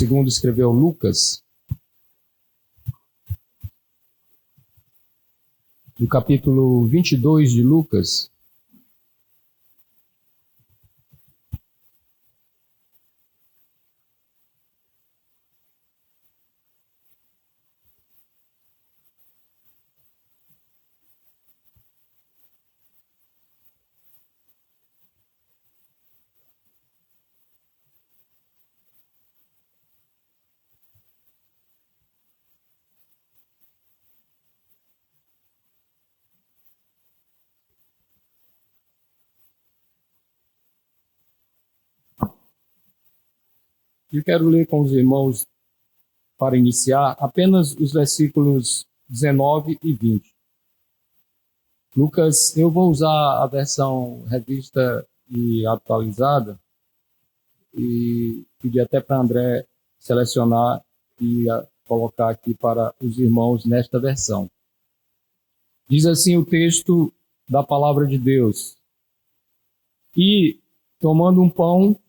II escreveu Lucas, no capítulo 22 de Lucas, eu quero ler com os irmãos, para iniciar, apenas os versículos 19 e 20. Lucas, eu vou usar a versão revista e atualizada, e pedir até para André selecionar e colocar aqui para os irmãos nesta versão. Diz assim o texto da palavra de Deus: E, tomando um pão,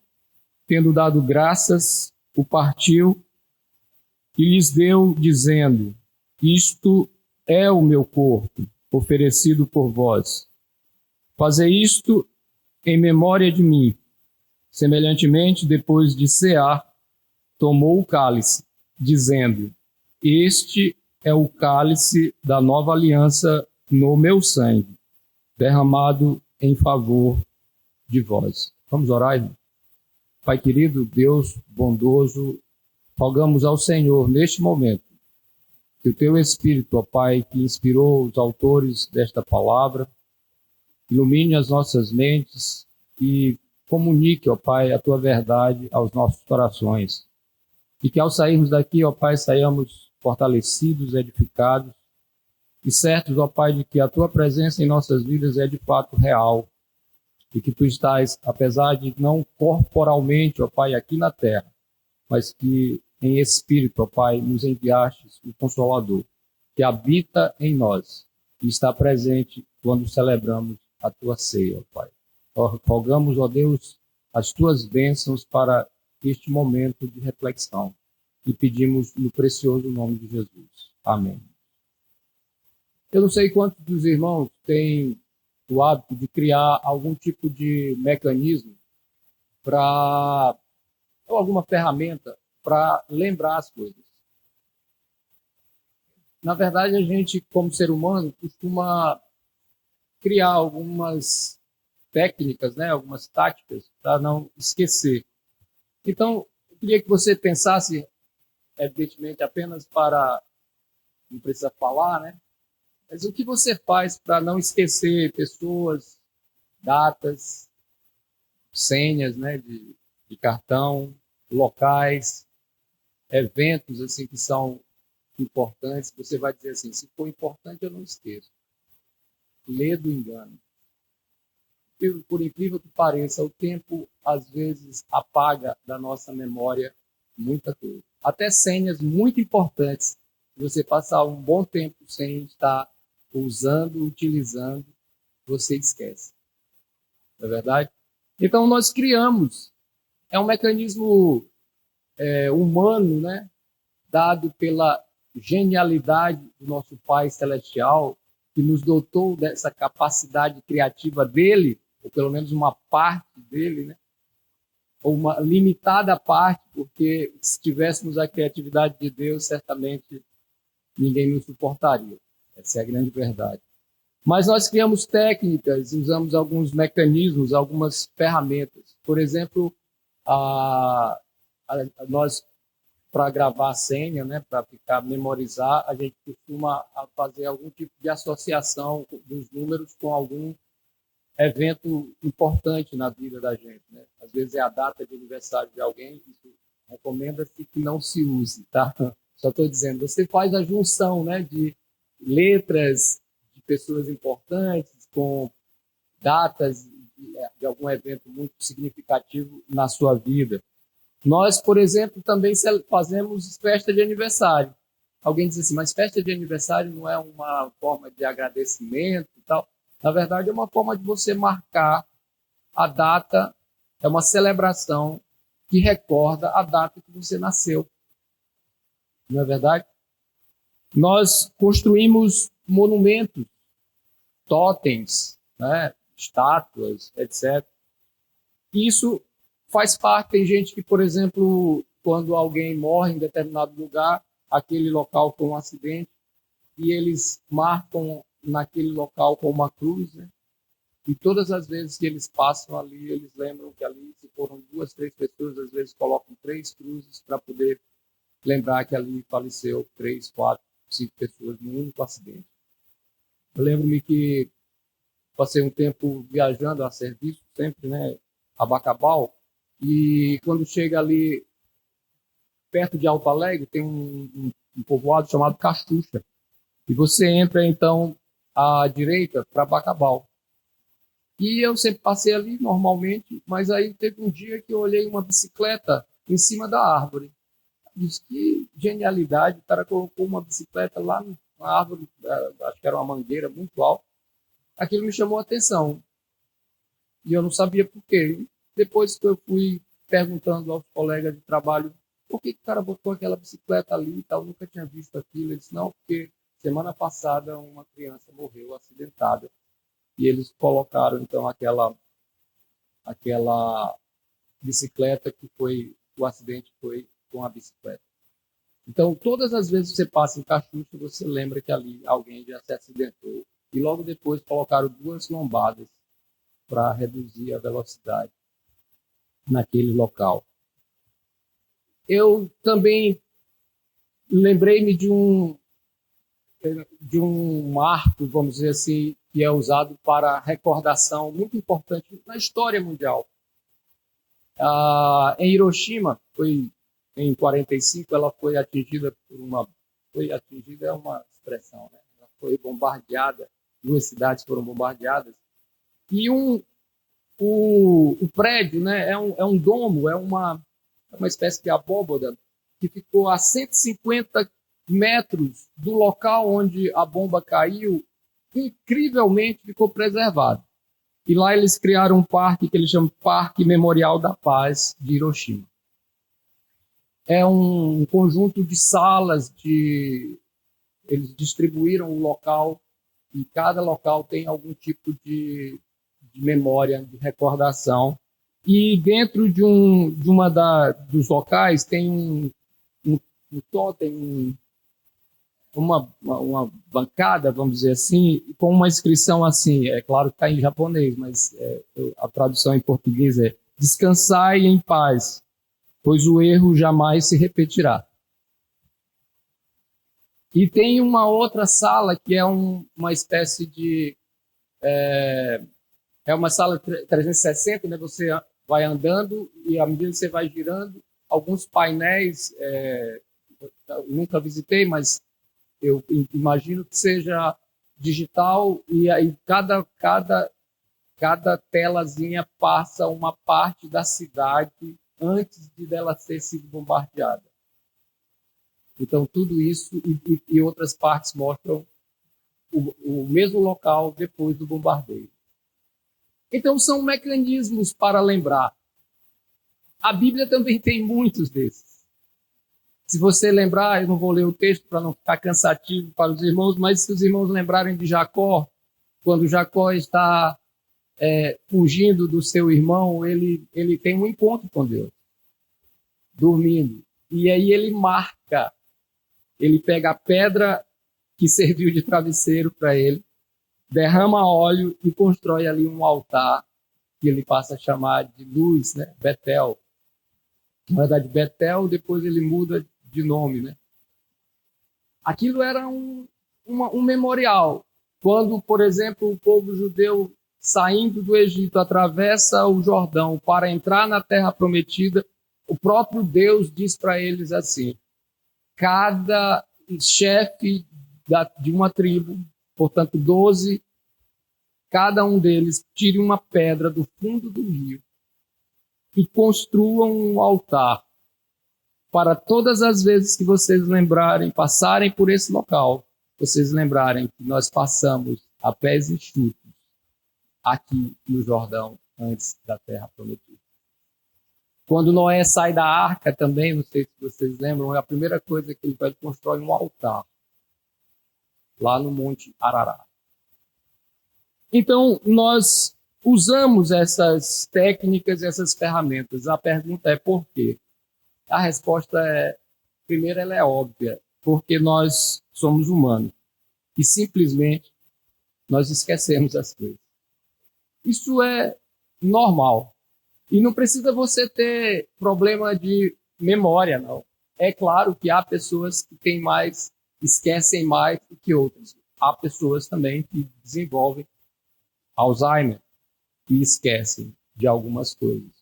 tendo dado graças, o partiu e lhes deu, dizendo: Isto é o meu corpo, oferecido por vós. Fazei isto em memória de mim. Semelhantemente, depois de cear, tomou o cálice, dizendo: Este é o cálice da nova aliança no meu sangue, derramado em favor de vós. Vamos orar, irmão? Pai querido, Deus bondoso, rogamos ao Senhor neste momento que o teu Espírito, ó Pai, que inspirou os autores desta palavra, ilumine as nossas mentes e comunique, ó Pai, a tua verdade aos nossos corações. E que ao sairmos daqui, ó Pai, saiamos fortalecidos, edificados e certos, ó Pai, de que a tua presença em nossas vidas é de fato real e que tu estás, apesar de não corporalmente, ó Pai, aqui na terra, mas que em espírito, ó Pai, nos enviastes o Consolador, que habita em nós e está presente quando celebramos a tua ceia, ó Pai. Rogamos, ó Deus, as tuas bênçãos para este momento de reflexão e pedimos no precioso nome de Jesus. Amém. Eu não sei quantos dos irmãos têm o hábito de criar algum tipo de mecanismo para, ou alguma ferramenta para lembrar as coisas. Na verdade, a gente, como ser humano, costuma criar algumas técnicas, né, algumas táticas para não esquecer. Então, eu queria que você pensasse, evidentemente, apenas para, não precisa falar, né, mas o que você faz para não esquecer pessoas, datas, senhas, né, de cartão, locais, eventos assim que são importantes. Você vai dizer assim: se for importante, eu não esqueço. Lê do engano. Por incrível que pareça, o tempo às vezes apaga da nossa memória muita coisa. Até senhas muito importantes, se você passar um bom tempo sem estar usando, utilizando, você esquece. Não é verdade? Então nós criamos, é um mecanismo humano, né, dado pela genialidade do nosso Pai Celestial, que nos dotou dessa capacidade criativa dele, ou pelo menos uma parte dele, né, ou uma limitada parte, porque se tivéssemos a criatividade de Deus, certamente ninguém nos suportaria. Essa é a grande verdade. Mas nós criamos técnicas, usamos alguns mecanismos, algumas ferramentas. Por exemplo, nós, para gravar a senha, né, para memorizar, a gente costuma fazer algum tipo de associação dos números com algum evento importante na vida da gente, né? Às vezes é a data de aniversário de alguém, isso recomenda-se que não se use, tá? Só estou dizendo, você faz a junção, né, de letras de pessoas importantes com datas de algum evento muito significativo na sua vida. Nós, por exemplo, também fazemos festa de aniversário. Alguém diz assim, mas festa de aniversário não é uma forma de agradecimento e tal? Na verdade, é uma forma de você marcar a data, é uma celebração que recorda a data que você nasceu. Não é verdade? Nós construímos monumentos, totens, né? Estátuas, etc. Isso faz parte. Tem gente que, por exemplo, quando alguém morre em determinado lugar, aquele local foi um acidente, e eles marcam naquele local com uma cruz, né? E todas as vezes que eles passam ali, eles lembram que ali, se foram 2, 3 pessoas, às vezes colocam 3 cruzes para poder lembrar que ali faleceu 3, 4, 5 pessoas num único acidente. Eu lembro-me que passei um tempo viajando a serviço, sempre, né, a Bacabal, e quando chega ali perto de Alto Alegre, tem um povoado chamado Cachucha, e você entra, então, à direita para Bacabal. E eu sempre passei ali normalmente, mas aí teve um dia que eu olhei uma bicicleta em cima da árvore. Disse que genialidade, o cara colocou uma bicicleta lá na árvore, acho que era uma mangueira muito alta. Aquilo me chamou a atenção e eu não sabia por quê. Depois que eu fui perguntando aos colegas de trabalho por que o cara botou aquela bicicleta ali e tal, eu nunca tinha visto aquilo. Eles não, porque semana passada uma criança morreu acidentada e eles colocaram então aquela bicicleta que foi, o acidente foi com a bicicleta. Então, todas as vezes que você passa em Cachucha, você lembra que ali alguém já se acidentou. E logo depois colocaram 2 lombadas para reduzir a velocidade naquele local. Eu também lembrei-me de um marco, vamos dizer assim, que é usado para recordação muito importante na história mundial. Em Hiroshima, foi em 45, ela foi atingida por uma... Foi atingida é uma expressão, né? Ela foi bombardeada, 2 cidades foram bombardeadas. E o prédio, né, é um domo, é uma espécie de abóbada que ficou a 150 metros do local onde a bomba caiu, incrivelmente ficou preservado. E lá eles criaram um parque que eles chamam Parque Memorial da Paz de Hiroshima. É um conjunto de salas, eles distribuíram o local, e cada local tem algum tipo de memória, de recordação. E dentro de dos locais tem um totem, uma bancada, vamos dizer assim, com uma inscrição assim, é claro que está em japonês, mas a tradução em português é: descansai em paz, pois o erro jamais se repetirá. E tem uma outra sala que é uma espécie de... É uma sala 360, né? Você vai andando e à medida que você vai girando, alguns painéis, eu nunca visitei, mas eu imagino que seja digital, e aí cada telazinha passa uma parte da cidade antes de dela ter sido bombardeada. Então, tudo isso e outras partes mostram o mesmo local depois do bombardeio. Então, são mecanismos para lembrar. A Bíblia também tem muitos desses. Se você lembrar, eu não vou ler o texto para não ficar cansativo para os irmãos, mas se os irmãos lembrarem de Jacó, quando Jacó está fugindo do seu irmão, ele tem um encontro com Deus, dormindo. E aí ele marca, ele pega a pedra que serviu de travesseiro para ele, derrama óleo e constrói ali um altar que ele passa a chamar de Luz, né? Betel. Na verdade, Betel, depois ele muda de nome, né? Aquilo era um memorial. Quando, por exemplo, o povo judeu, saindo do Egito, atravessa o Jordão para entrar na Terra Prometida, o próprio Deus diz para eles assim: cada chefe de uma tribo, portanto 12, cada um deles tire uma pedra do fundo do rio e construam um altar para todas as vezes que vocês lembrarem, passarem por esse local, vocês lembrarem que nós passamos a pés enxutos aqui no Jordão antes da Terra Prometida. Quando Noé sai da arca também, não sei se vocês lembram, a primeira coisa que ele faz é constrói um altar lá no Monte Ararat. Então, nós usamos essas técnicas, essas ferramentas. A pergunta é por quê? A resposta é, primeiro, ela é óbvia, porque nós somos humanos e simplesmente nós esquecemos as coisas. Isso é normal. E não precisa você ter problema de memória, não. É claro que há pessoas que têm mais, esquecem mais do que outras. Há pessoas também que desenvolvem Alzheimer e esquecem de algumas coisas.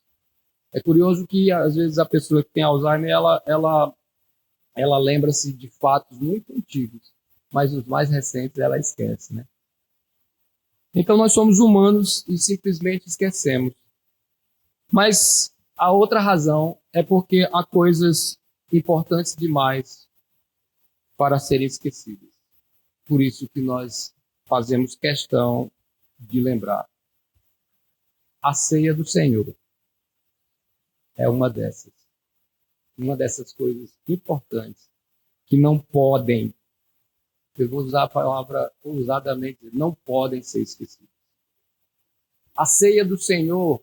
É curioso que, às vezes, a pessoa que tem Alzheimer, ela lembra-se de fatos muito antigos, mas os mais recentes ela esquece, né? Então, nós somos humanos e simplesmente esquecemos. Mas a outra razão é porque há coisas importantes demais para serem esquecidas. Por isso que nós fazemos questão de lembrar. A ceia do Senhor é uma dessas coisas importantes que não podem, eu vou usar a palavra ousadamente, não podem ser esquecidas. A ceia do Senhor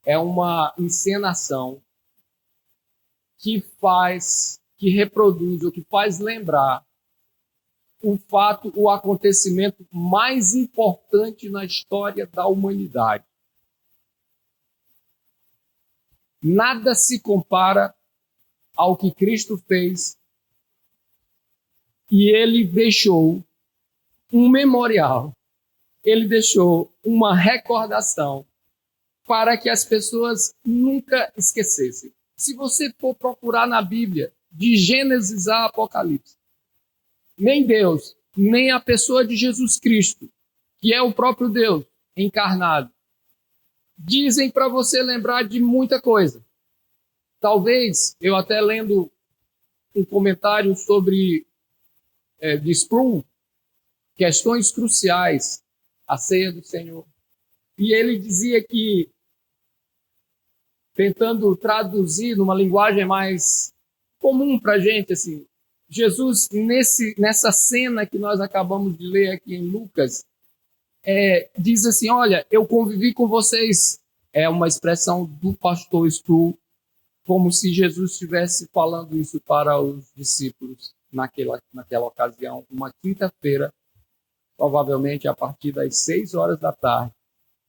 é uma encenação que reproduz, ou que faz lembrar o fato, o acontecimento mais importante na história da humanidade. Nada se compara ao que Cristo fez, e ele deixou um memorial, ele deixou uma recordação para que as pessoas nunca esquecessem. Se você for procurar na Bíblia, de Gênesis a Apocalipse, nem Deus, nem a pessoa de Jesus Cristo, que é o próprio Deus encarnado, dizem para você lembrar de muita coisa. Talvez, eu até lendo um comentário sobre de Sprum, questões cruciais, a ceia do Senhor. E ele dizia que, tentando traduzir numa linguagem mais comum para a gente, assim, Jesus, nessa cena que nós acabamos de ler aqui em Lucas, diz assim, olha, eu convivi com vocês, é uma expressão do pastor Sproul, como se Jesus estivesse falando isso para os discípulos naquela ocasião, uma quinta-feira, provavelmente a partir das 6 horas da tarde,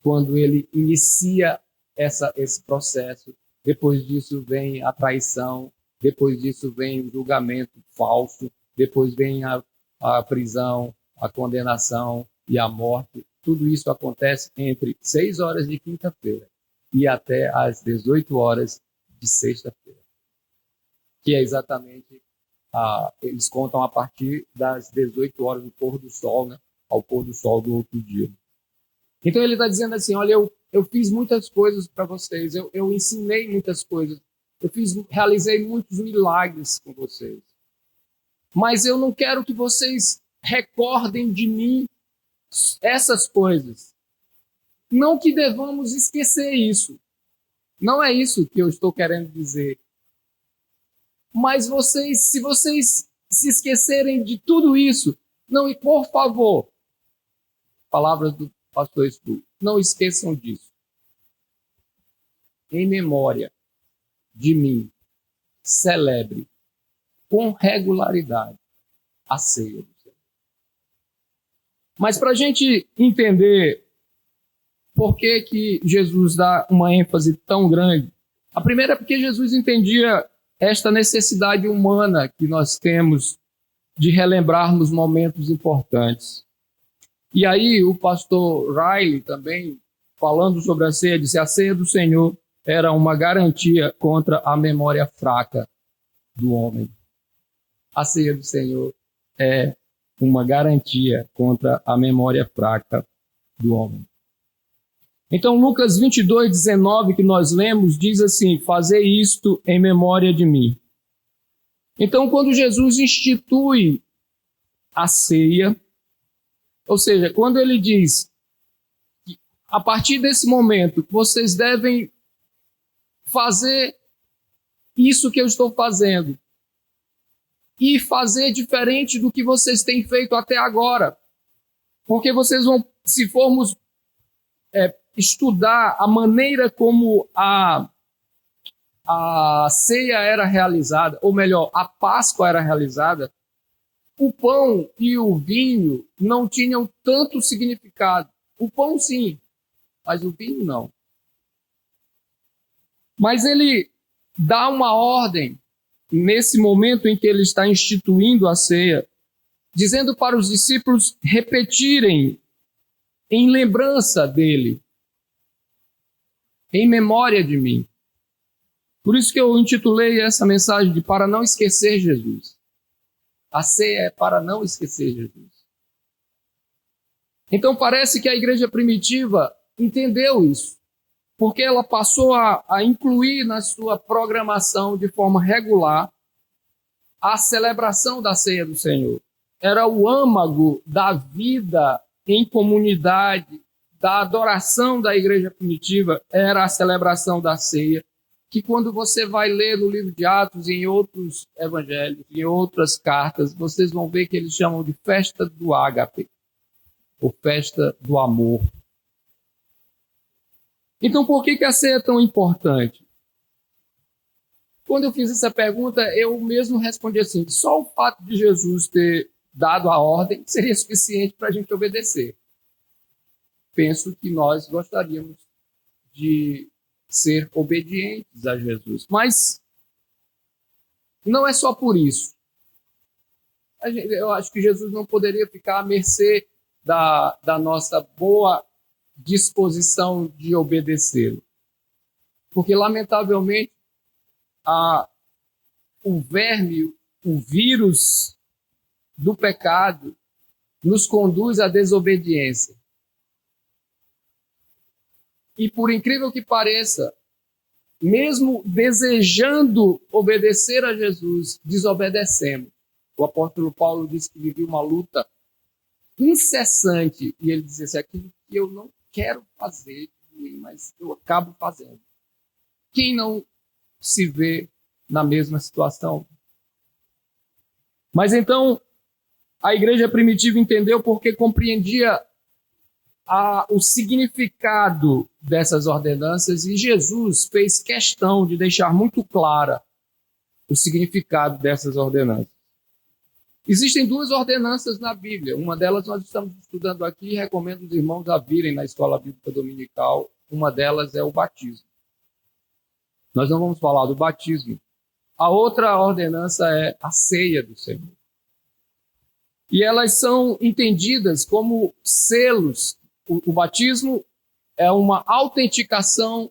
quando ele inicia esse processo. Depois disso vem a traição, depois disso vem o julgamento falso, depois vem a prisão, a condenação e a morte. Tudo isso acontece entre 6 horas de quinta-feira e até às 18 horas de sexta-feira, que é exatamente, eles contam a partir das 18 horas do pôr do sol, né, ao pôr do sol do outro dia. Então ele está dizendo assim, olha, eu fiz muitas coisas para vocês, eu ensinei muitas coisas, realizei muitos milagres com vocês, mas eu não quero que vocês recordem de mim essas coisas. Não que devamos esquecer isso. Não é isso que eu estou querendo dizer. Mas se vocês se esquecerem de tudo isso, não, e por favor, palavras do pastor Sproul, não esqueçam disso. Em memória de mim, celebre com regularidade a ceia do Senhor. Mas para a gente entender por que Jesus dá uma ênfase tão grande, a primeira é porque Jesus entendia esta necessidade humana que nós temos de relembrarmos momentos importantes. E aí o pastor Riley também, falando sobre a ceia, disse: a ceia do Senhor era uma garantia contra a memória fraca do homem. A ceia do Senhor é uma garantia contra a memória fraca do homem. Então, Lucas 22, 19, que nós lemos, diz assim: fazei isto em memória de mim. Então, quando Jesus institui a ceia, ou seja, quando ele diz que a partir desse momento vocês devem fazer isso que eu estou fazendo e fazer diferente do que vocês têm feito até agora. Porque vocês vão, se formos estudar a maneira como a ceia era realizada, ou melhor, a Páscoa era realizada, o pão e o vinho não tinham tanto significado. O pão sim, mas o vinho não. Mas ele dá uma ordem nesse momento em que ele está instituindo a ceia, dizendo para os discípulos repetirem em lembrança dele, em memória de mim. Por isso que eu intitulei essa mensagem de Para Não Esquecer Jesus. A ceia é para não esquecer Jesus. Então parece que a igreja primitiva entendeu isso, porque ela passou a incluir na sua programação de forma regular a celebração da ceia do Senhor. Era o âmago da vida em comunidade, da adoração da igreja primitiva, era a celebração da ceia, que quando você vai ler no livro de Atos e em outros evangelhos, em outras cartas, vocês vão ver que eles chamam de festa do ágape, ou festa do amor. Então, por que a ceia é tão importante? Quando eu fiz essa pergunta, eu mesmo respondi assim, só o fato de Jesus ter dado a ordem seria suficiente para a gente obedecer. Penso que nós gostaríamos de ser obedientes a Jesus. Mas não é só por isso. Eu acho que Jesus não poderia ficar à mercê da nossa boa disposição de obedecê-lo. Porque, lamentavelmente, o verme, o vírus do pecado nos conduz à desobediência. E por incrível que pareça, mesmo desejando obedecer a Jesus, desobedecemos. O apóstolo Paulo disse que vivia uma luta incessante, e ele dizia assim, aquilo que eu não quero fazer, mas eu acabo fazendo. Quem não se vê na mesma situação? Mas então, a igreja primitiva entendeu porque compreendia o significado dessas ordenanças, e Jesus fez questão de deixar muito clara o significado dessas ordenanças. Existem duas ordenanças na Bíblia. Uma delas nós estamos estudando aqui e recomendo os irmãos a virem na Escola Bíblica Dominical. Uma delas é o batismo. Nós não vamos falar do batismo. A outra ordenança é a ceia do Senhor. E elas são entendidas como selos. O batismo é uma autenticação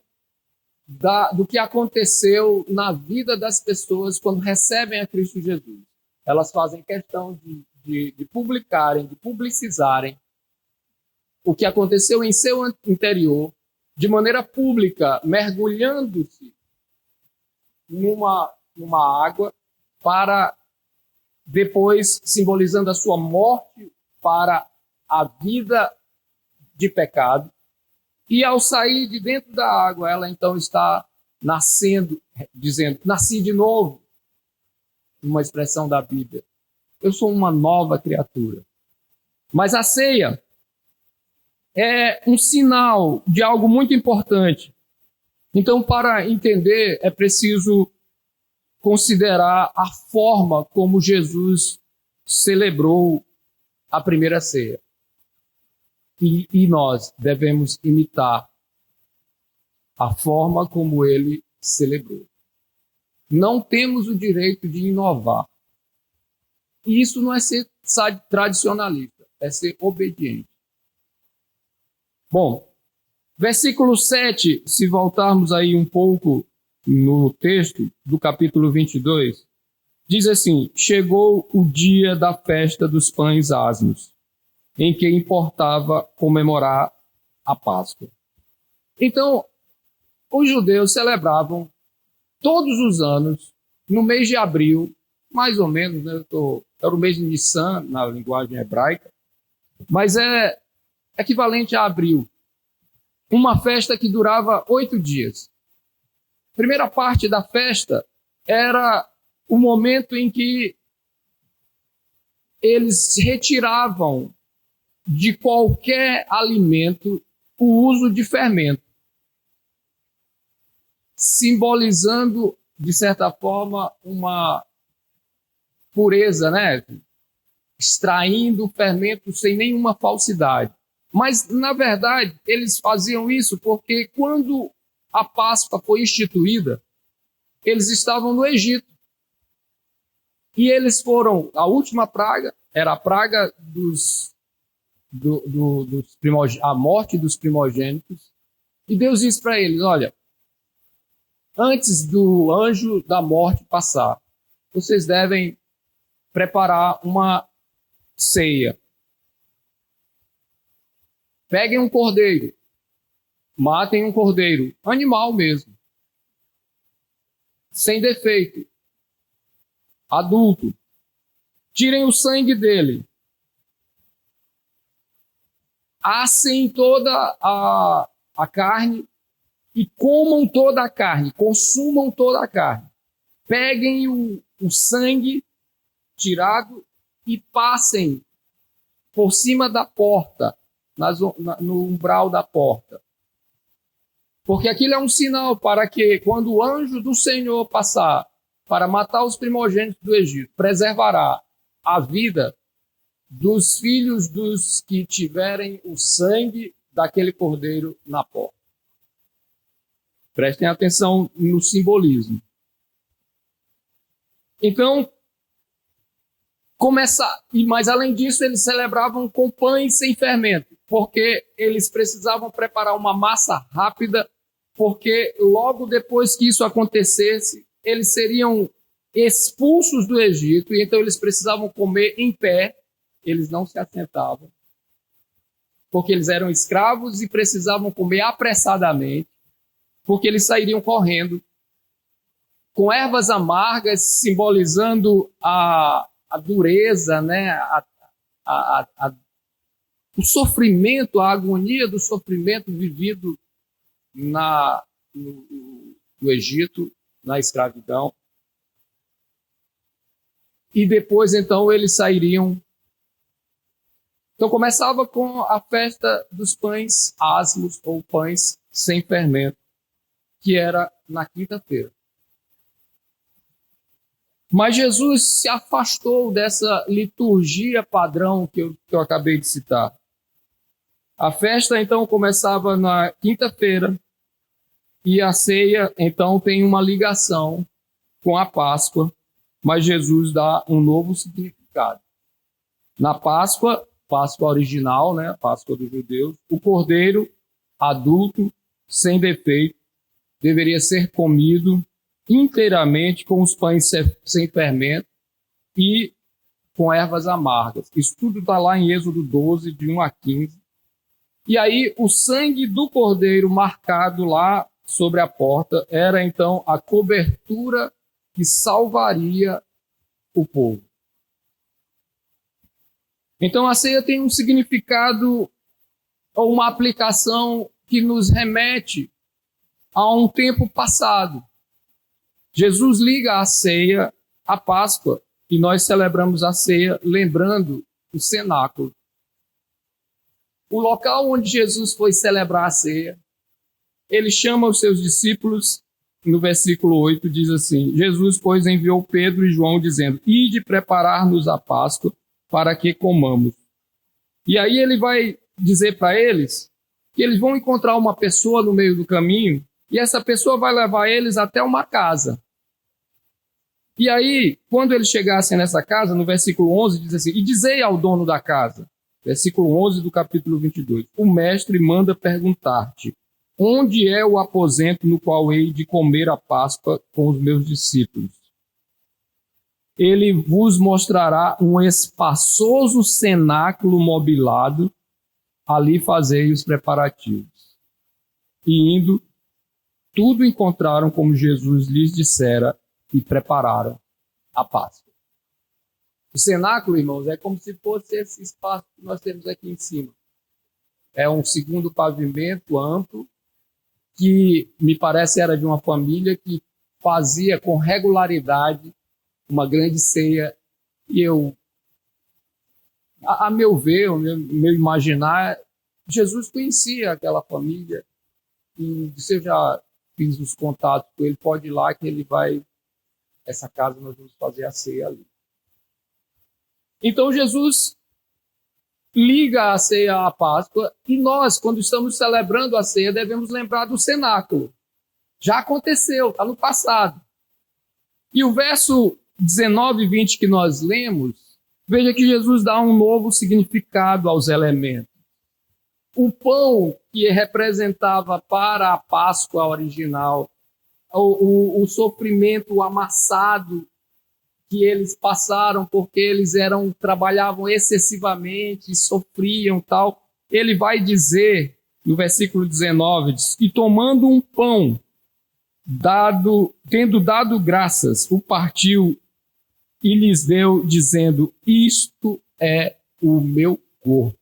do que aconteceu na vida das pessoas quando recebem a Cristo Jesus. Elas fazem questão de publicarem, de publicizarem o que aconteceu em seu interior, de maneira pública, mergulhando-se numa água, para depois, simbolizando a sua morte para a vida de pecado, e ao sair de dentro da água, ela então está nascendo, dizendo, nasci de novo, uma expressão da Bíblia. Eu sou uma nova criatura. Mas a ceia é um sinal de algo muito importante. Então, para entender, é preciso considerar a forma como Jesus celebrou a primeira ceia. E nós devemos imitar a forma como ele celebrou. Não temos o direito de inovar. E isso não é ser tradicionalista, é ser obediente. Bom, versículo 7, se voltarmos aí um pouco no texto do capítulo 22, diz assim, chegou o dia da festa dos pães asmos, em que importava comemorar a Páscoa. Então, os judeus celebravam todos os anos, no mês de abril, mais ou menos, né? Era o mês de Nissan, na linguagem hebraica, mas é equivalente a abril. Uma festa que durava 8 dias. primeira parte da festa era o momento em que eles retiravam de qualquer alimento o uso de fermento, simbolizando, de certa forma, uma pureza, né? Extraindo o fermento sem nenhuma falsidade. Mas, na verdade, eles faziam isso porque quando a Páscoa foi instituída, eles estavam no Egito. E eles foram, a última praga era a praga a morte dos primogênitos. E Deus disse para eles, olha, antes do anjo da morte passar, vocês devem preparar uma ceia. Peguem um cordeiro, matem um cordeiro, animal mesmo, sem defeito, adulto. Tirem o sangue dele. Assem toda a carne e comam toda a carne, consumam toda a carne. Peguem o sangue tirado e passem por cima da porta, no umbral da porta. Porque aquilo é um sinal para que, quando o anjo do Senhor passar para matar os primogênitos do Egito, preservará a vida dos filhos dos que tiverem o sangue daquele cordeiro na porta. Prestem atenção no simbolismo. Então, mas além disso, eles celebravam com pães sem fermento, porque eles precisavam preparar uma massa rápida, porque logo depois que isso acontecesse, eles seriam expulsos do Egito, e então eles precisavam comer em pé, eles não se assentavam, porque eles eram escravos e precisavam comer apressadamente, porque eles sairiam correndo, com ervas amargas, simbolizando a dureza, né? O sofrimento, a agonia do sofrimento vivido no Egito, na escravidão. E depois, então, eles sairiam. Então, começava com a festa dos pães asmos, ou pães sem fermento, que era na quinta-feira. Mas Jesus se afastou dessa liturgia padrão que eu acabei de citar. A festa, então, começava na quinta-feira e a ceia, então, tem uma ligação com a Páscoa, mas Jesus dá um novo significado. Na Páscoa original, né, a Páscoa dos judeus, o cordeiro adulto, sem defeito, deveria ser comido inteiramente com os pães sem fermento e com ervas amargas. Isso tudo está lá em Êxodo 12, de 1 a 15. E aí o sangue do cordeiro marcado lá sobre a porta era então a cobertura que salvaria o povo. Então a ceia tem um significado ou uma aplicação que nos remete a um tempo passado. Jesus liga a ceia à Páscoa e nós celebramos a ceia lembrando o cenáculo. O local onde Jesus foi celebrar a ceia, ele chama os seus discípulos, no versículo 8 diz assim, Jesus, pois, enviou Pedro e João dizendo, ide preparar-nos a Páscoa para que comamos. E aí ele vai dizer para eles que eles vão encontrar uma pessoa no meio do caminho e essa pessoa vai levar eles até uma casa. E aí, quando eles chegassem nessa casa, no versículo 11, diz assim, e dizei ao dono da casa, versículo 11 do capítulo 22, o mestre manda perguntar-te, onde é o aposento no qual hei de comer a Páscoa com os meus discípulos? Ele vos mostrará um espaçoso cenáculo mobilado, ali fazei os preparativos. E indo, tudo encontraram como Jesus lhes dissera, e prepararam a Páscoa. O cenáculo, irmãos, é como se fosse esse espaço que nós temos aqui em cima. É um segundo pavimento amplo, que me parece era de uma família que fazia com regularidade uma grande ceia. E eu, a meu ver, o meu imaginar, Jesus conhecia aquela família e disse: eu já fiz os contatos com ele, pode ir lá que ele vai, essa casa nós vamos fazer a ceia ali. Então Jesus liga a ceia à Páscoa e nós, quando estamos celebrando a ceia, devemos lembrar do cenáculo. Já aconteceu, está no passado. E o verso 19 e 20 que nós lemos, veja que Jesus dá um novo significado aos elementos. O pão que representava para a Páscoa original, o sofrimento, o amassado que eles passaram porque eles trabalhavam excessivamente, sofriam tal. Ele vai dizer, no versículo 19, diz, e tomando um pão, tendo dado graças, o partiu e lhes deu, dizendo: isto é o meu corpo.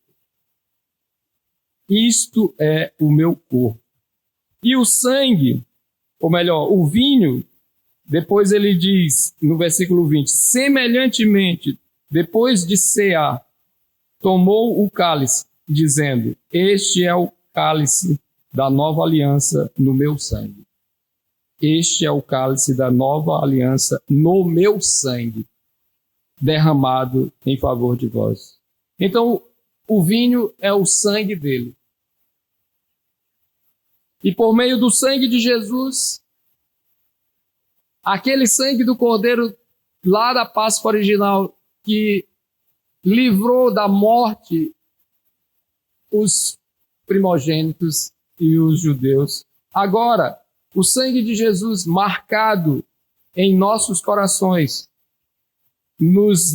Isto é o meu corpo. E o sangue, ou melhor, o vinho, depois ele diz, no versículo 20, semelhantemente, depois de cear, tomou o cálice, dizendo: este é o cálice da nova aliança no meu sangue. Este é o cálice da nova aliança no meu sangue, derramado em favor de vós. Então, o vinho é o sangue dele. E por meio do sangue de Jesus, aquele sangue do Cordeiro lá da Páscoa original, que livrou da morte os primogênitos e os judeus. Agora, o sangue de Jesus marcado em nossos corações nos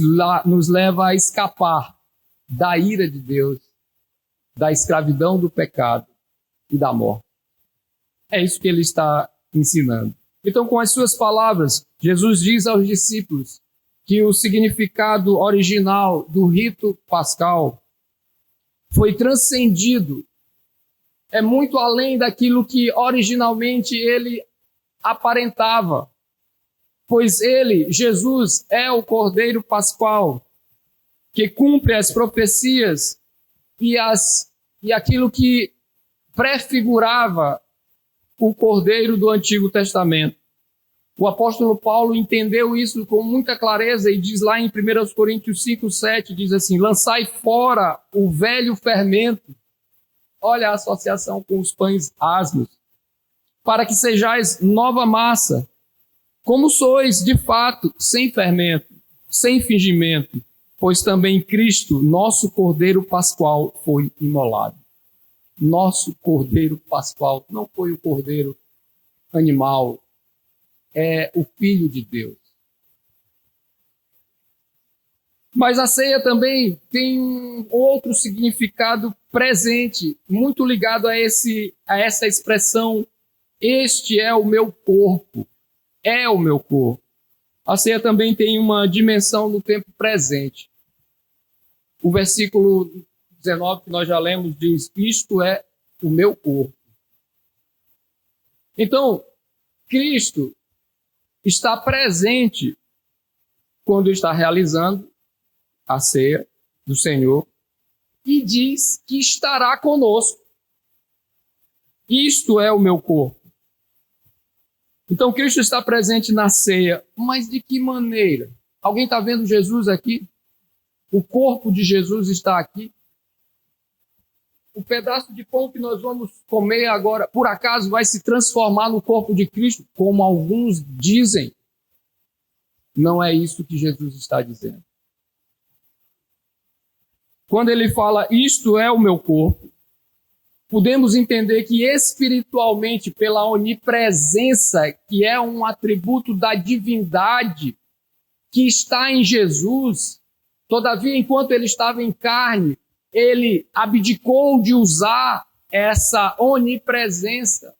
leva a escapar da ira de Deus, da escravidão do pecado e da morte. É isso que ele está ensinando. Então, com as suas palavras, Jesus diz aos discípulos que o significado original do rito pascal foi transcendido. É muito além daquilo que originalmente ele aparentava. Pois ele, Jesus, é o Cordeiro Pascual, que cumpre as profecias e aquilo que prefigurava o Cordeiro do Antigo Testamento. O apóstolo Paulo entendeu isso com muita clareza e diz lá em 1 Coríntios 5:7, diz assim: lançai fora o velho fermento. Olha a associação com os pães asmos. Para que sejais nova massa, como sois de fato, sem fermento, sem fingimento, pois também Cristo, nosso Cordeiro Pascual, foi imolado. Nosso Cordeiro Pascual não foi o Cordeiro animal, é o Filho de Deus. Mas a ceia também tem um outro significado presente, muito ligado a essa expressão: este é o meu corpo, é o meu corpo. A ceia também tem uma dimensão no tempo presente. O versículo 19 que nós já lemos diz: isto é o meu corpo. Então, Cristo está presente quando está realizando a ceia do Senhor e diz que estará conosco. Isto é o meu corpo. Então, Cristo está presente na ceia, mas de que maneira? Alguém está vendo Jesus aqui? O corpo de Jesus está aqui? O pedaço de pão que nós vamos comer agora, por acaso, vai se transformar no corpo de Cristo, como alguns dizem? Não é isso que Jesus está dizendo. Quando ele fala, isto é o meu corpo, podemos entender que espiritualmente, pela onipresença, que é um atributo da divindade que está em Jesus, todavia, enquanto ele estava em carne, ele abdicou de usar essa onipresença.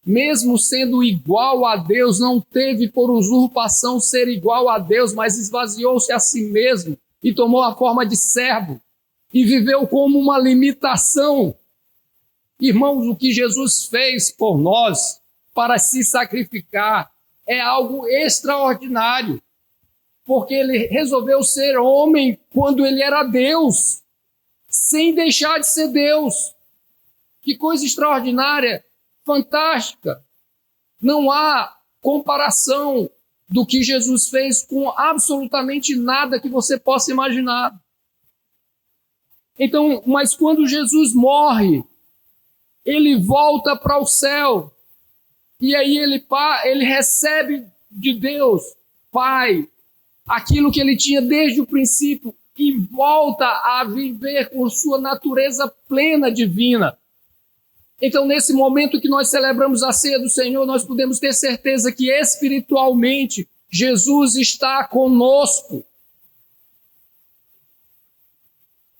Mesmo sendo igual a Deus, não teve por usurpação ser igual a Deus, mas esvaziou-se a si mesmo e tomou a forma de servo e viveu como uma limitação. Irmãos, o que Jesus fez por nós para se sacrificar é algo extraordinário, porque ele resolveu ser homem quando ele era Deus, sem deixar de ser Deus. Que coisa extraordinária, fantástica. Não há comparação do que Jesus fez com absolutamente nada que você possa imaginar. Então, mas quando Jesus morre, ele volta para o céu. E aí ele recebe de Deus, Pai, aquilo que ele tinha desde o princípio e volta a viver com sua natureza plena divina. Então, nesse momento que nós celebramos a ceia do Senhor, nós podemos ter certeza que espiritualmente Jesus está conosco.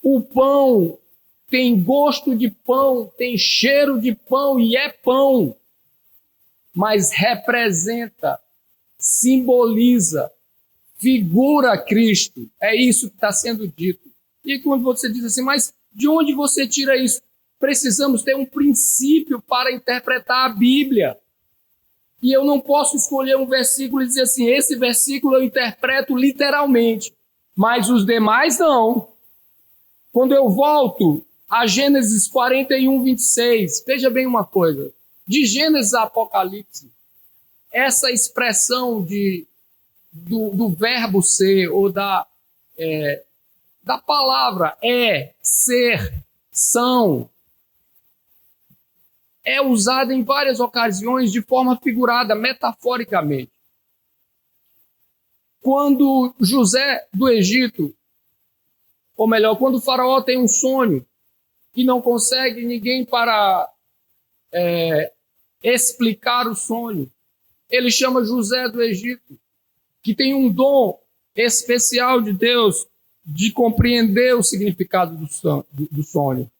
O pão tem gosto de pão, tem cheiro de pão e é pão, mas representa, simboliza, figura Cristo. É isso que está sendo dito. E quando você diz assim, mas de onde você tira isso? Precisamos ter um princípio para interpretar a Bíblia. E eu não posso escolher um versículo e dizer assim, esse versículo eu interpreto literalmente, mas os demais não. Quando eu volto a Gênesis 41, 26, veja bem uma coisa. De Gênesis a Apocalipse, essa expressão do verbo ser, ou da palavra ser, são, é usada em várias ocasiões de forma figurada, metaforicamente. Quando José do Egito, ou melhor, quando o faraó tem um sonho e não consegue ninguém para explicar o sonho, ele chama José do Egito, que tem um dom especial de Deus de compreender o significado do sonho.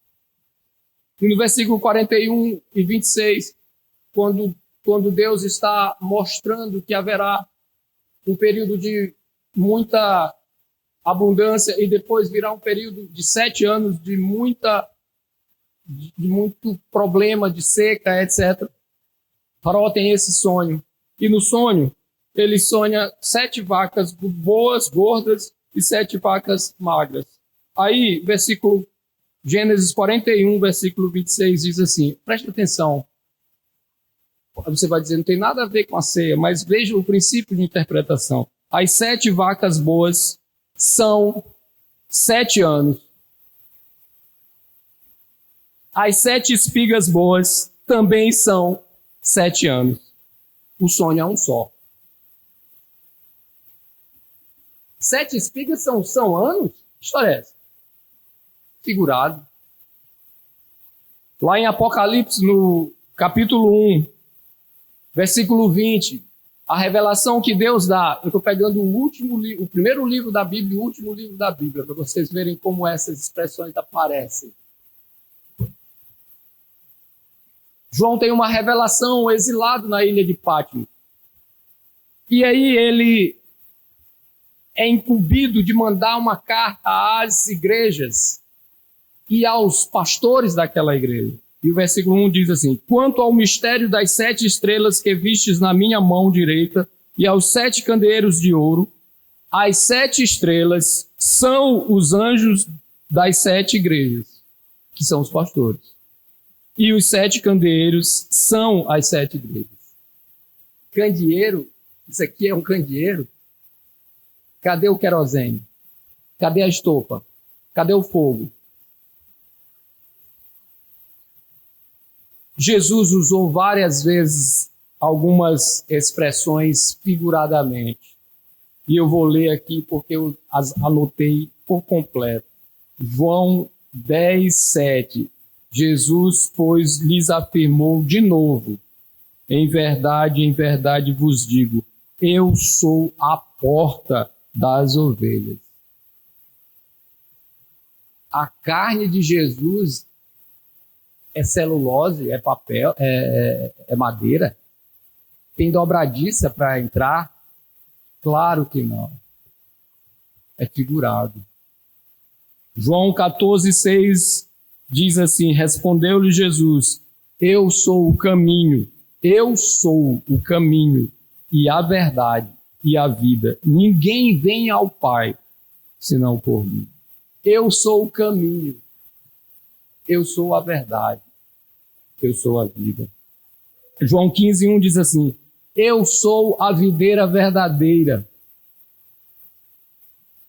E no versículo 41 e 26, quando Deus está mostrando que haverá um período de muita abundância e depois virá um período de 7 anos de muito problema, de seca, etc. O faraó tem esse sonho. E no sonho, ele sonha 7 vacas boas, gordas, e 7 vacas magras. Aí, Gênesis 41, versículo 26, diz assim, presta atenção. Você vai dizer, não tem nada a ver com a ceia, mas veja o princípio de interpretação. As 7 vacas boas são 7 anos. As 7 espigas boas também são 7 anos. O sonho é um só. 7 espigas são anos? Que história é essa? Figurado. Lá em Apocalipse, no capítulo 1, versículo 20, a revelação que Deus dá. Eu estou pegando o primeiro livro da Bíblia e o último livro da Bíblia, para vocês verem como essas expressões aparecem. João tem uma revelação exilado na ilha de Pátmos. E aí ele é incumbido de mandar uma carta às igrejas e aos pastores daquela igreja. E o versículo 1 diz assim, quanto ao mistério das 7 estrelas que vistes na minha mão direita e aos 7 candeeiros de ouro, as 7 estrelas são os anjos das 7 igrejas, que são os pastores. E os 7 candeeiros são as 7 igrejas. Candeeiro, isso aqui é um candeeiro? Cadê o querosene? Cadê a estopa? Cadê o fogo? Jesus usou várias vezes algumas expressões figuradamente. E eu vou ler aqui porque eu as anotei por completo. João 10, 7. Jesus, pois, lhes afirmou de novo, em verdade vos digo, eu sou a porta das ovelhas. A carne de Jesus é celulose, é papel, é madeira? Tem dobradiça para entrar? Claro que não. É figurado. João 14, 6 diz assim: respondeu-lhe Jesus: eu sou o caminho e a verdade e a vida. Ninguém vem ao Pai senão por mim. Eu sou o caminho, eu sou a verdade, eu sou a vida. João 15:1 diz assim: eu sou a videira verdadeira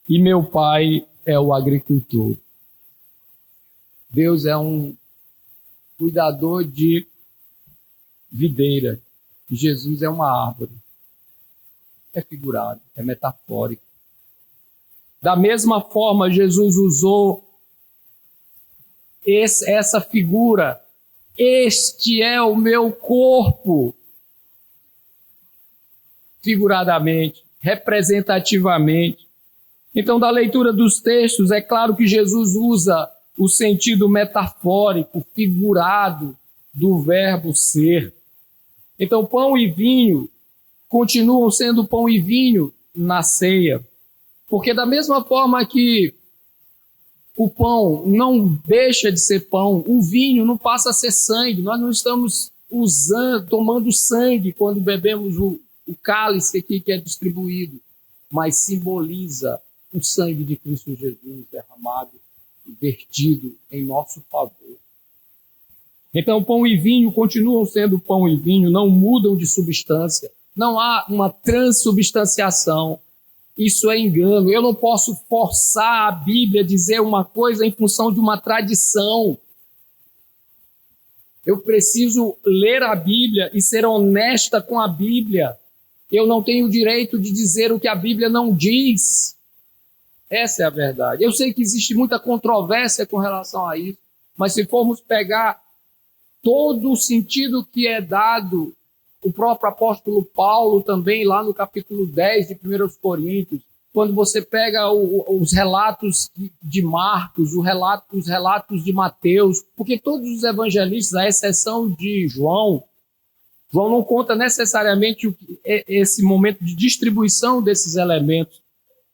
e meu Pai é o agricultor. Deus é um cuidador de videira. Jesus é uma árvore. É figurado, é metafórico. Da mesma forma, Jesus usou essa figura. Este é o meu corpo. Figuradamente, representativamente. Então, da leitura dos textos, é claro que Jesus usa o sentido metafórico, figurado do verbo ser. Então, pão e vinho continuam sendo pão e vinho na ceia. Porque da mesma forma que o pão não deixa de ser pão, o vinho não passa a ser sangue. Nós não estamos tomando sangue quando bebemos o cálice aqui que é distribuído, mas simboliza o sangue de Cristo Jesus derramado e vertido em nosso favor. Então, pão e vinho continuam sendo pão e vinho, não mudam de substância. Não há uma transubstanciação. Isso é engano. Eu não posso forçar a Bíblia a dizer uma coisa em função de uma tradição. Eu preciso ler a Bíblia e ser honesta com a Bíblia. Eu não tenho o direito de dizer o que a Bíblia não diz. Essa é a verdade. Eu sei que existe muita controvérsia com relação a isso, mas se formos pegar todo o sentido que é dado, o próprio apóstolo Paulo também, lá no capítulo 10 de 1 Coríntios, quando você pega os relatos de Marcos, os relatos de Mateus, porque todos os evangelistas, à exceção de João não conta necessariamente esse momento de distribuição desses elementos,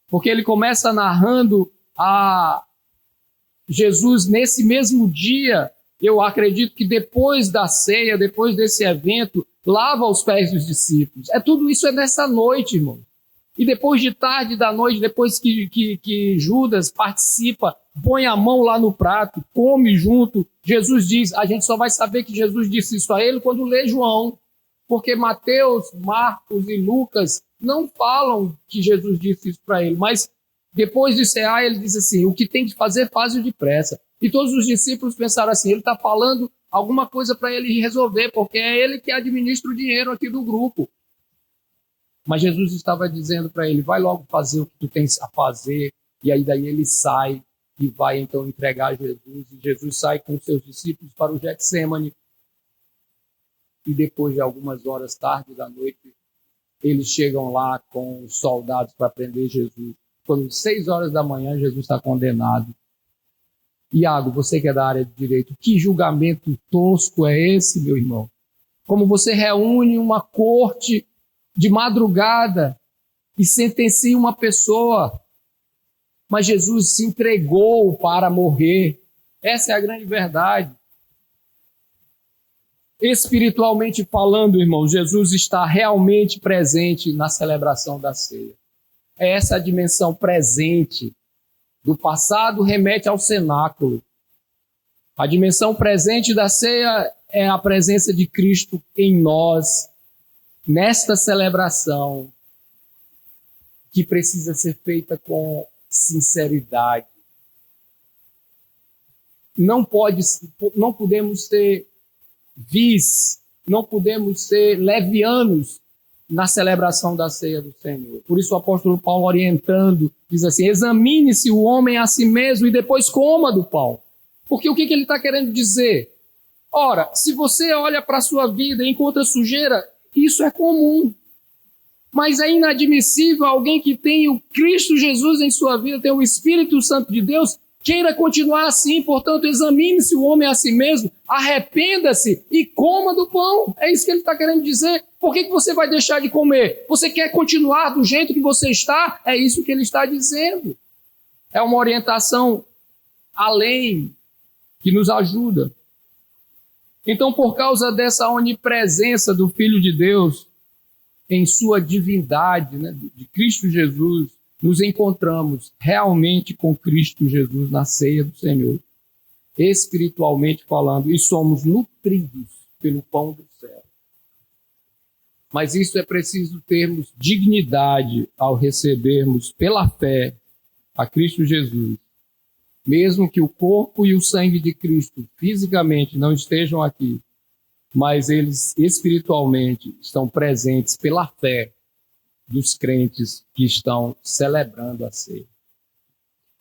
porque ele começa narrando a Jesus nesse mesmo dia. Eu acredito que depois da ceia, depois desse evento, lava os pés dos discípulos. Tudo isso é nessa noite, irmão. E depois de tarde da noite, depois que Judas participa, põe a mão lá no prato, come junto, Jesus diz, a gente só vai saber que Jesus disse isso a ele quando lê João, porque Mateus, Marcos e Lucas não falam que Jesus disse isso para ele, mas depois de cear, ele diz assim, o que tem de fazer, faz-o depressa. E todos os discípulos pensaram assim, ele está falando alguma coisa para ele resolver, porque é ele que administra o dinheiro aqui do grupo. Mas Jesus estava dizendo para ele, vai logo fazer o que tu tens a fazer. E aí daí ele sai e vai então entregar a Jesus. E Jesus sai com os seus discípulos para o Getsêmani. E depois de algumas horas tarde da noite, eles chegam lá com os soldados para prender Jesus. Quando 6 horas da manhã, Jesus está condenado. Iago, você que é da área de direito, que julgamento tosco é esse, meu irmão? Como você reúne uma corte de madrugada e sentencia uma pessoa, mas Jesus se entregou para morrer. Essa é a grande verdade. Espiritualmente falando, irmão, Jesus está realmente presente na celebração da ceia. É essa a dimensão presente. Do passado remete ao cenáculo. A dimensão presente da ceia é a presença de Cristo em nós, nesta celebração, que precisa ser feita com sinceridade. Não podemos ser vis, não podemos ser levianos na celebração da ceia do Senhor. Por isso o apóstolo Paulo, orientando, diz assim, examine-se o homem a si mesmo e depois coma do pão. Porque o que ele está querendo dizer? Ora, se você olha para a sua vida e encontra sujeira, isso é comum. Mas é inadmissível alguém que tem o Cristo Jesus em sua vida, tem o Espírito Santo de Deus, queira continuar assim. Portanto, examine-se o homem a si mesmo, arrependa-se e coma do pão. É isso que ele está querendo dizer. Por que você vai deixar de comer? Você quer continuar do jeito que você está? É isso que ele está dizendo. É uma orientação além que nos ajuda. Então, por causa dessa onipresença do Filho de Deus, em sua divindade, né, de Cristo Jesus, nos encontramos realmente com Cristo Jesus na ceia do Senhor, espiritualmente falando, e somos nutridos pelo pão do céu. Mas isso é preciso termos dignidade ao recebermos pela fé a Cristo Jesus. Mesmo que o corpo e o sangue de Cristo fisicamente não estejam aqui, mas eles espiritualmente estão presentes pela fé dos crentes que estão celebrando a ceia.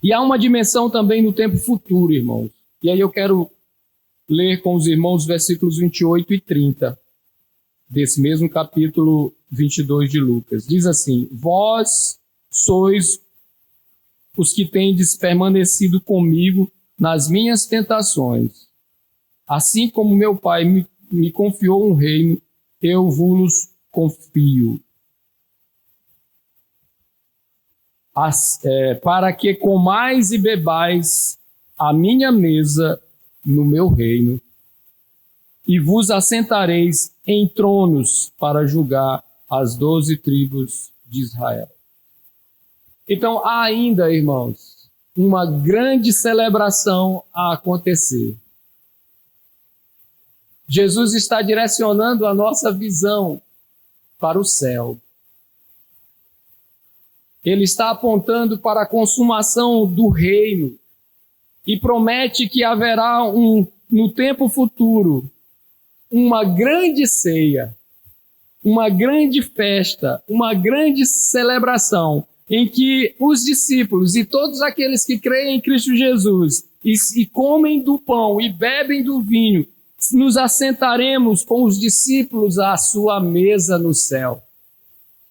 E há uma dimensão também no tempo futuro, irmãos. E aí eu quero ler com os irmãos os versículos 28 e 30 desse mesmo capítulo 22 de Lucas. Diz assim: vós sois os que tendes permanecido comigo nas minhas tentações. Assim como meu Pai me confiou um reino, eu vos confio. Para que comais e bebais a minha mesa no meu reino, e vos assentareis em tronos para julgar as 12 tribos de Israel. Então, há ainda, irmãos, uma grande celebração a acontecer. Jesus está direcionando a nossa visão para o céu. Ele está apontando para a consumação do reino e promete que haverá no tempo futuro uma grande ceia, uma grande festa, uma grande celebração em que os discípulos e todos aqueles que creem em Cristo Jesus e comem do pão e bebem do vinho, nos assentaremos com os discípulos à sua mesa no céu.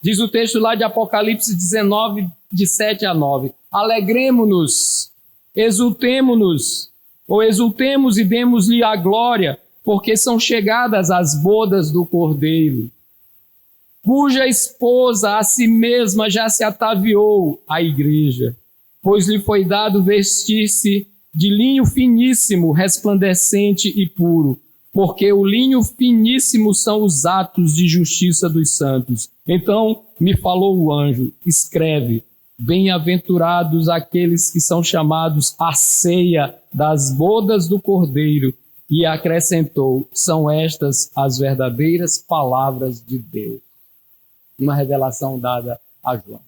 Diz o texto lá de Apocalipse 19, de 7 a 9. Alegremo-nos, exultemo-nos, ou exultemos e demos-lhe a glória, porque são chegadas as bodas do Cordeiro, cuja esposa a si mesma já se ataviou, a igreja, pois lhe foi dado vestir-se de linho finíssimo, resplandecente e puro, porque o linho finíssimo são os atos de justiça dos santos. Então me falou o anjo: escreve, bem-aventurados aqueles que são chamados à ceia das bodas do Cordeiro. E acrescentou: são estas as verdadeiras palavras de Deus. Uma revelação dada a João.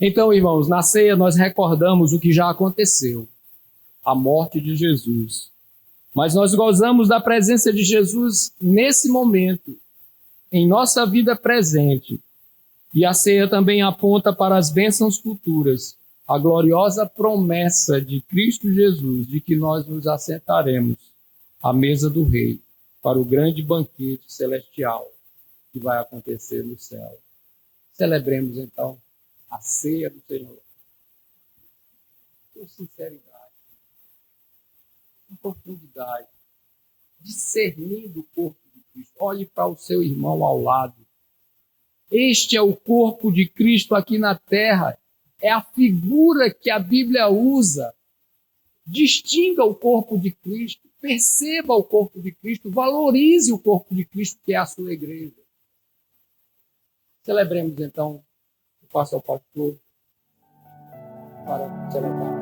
Então, irmãos, na ceia nós recordamos o que já aconteceu, a morte de Jesus. Mas nós gozamos da presença de Jesus nesse momento, em nossa vida presente. E a ceia também aponta para as bênçãos futuras, a gloriosa promessa de Cristo Jesus de que nós nos assentaremos à mesa do Rei para o grande banquete celestial que vai acontecer no céu. Celebremos então a ceia do Senhor com sinceridade, com profundidade, discernindo o corpo de Cristo. Olhe para o seu irmão ao lado. Este é o corpo de Cristo aqui na terra. É a figura que a Bíblia usa. Distinga o corpo de Cristo, perceba o corpo de Cristo, valorize o corpo de Cristo, que é a sua igreja. Celebremos então, eu passo ao pastor para celebrar.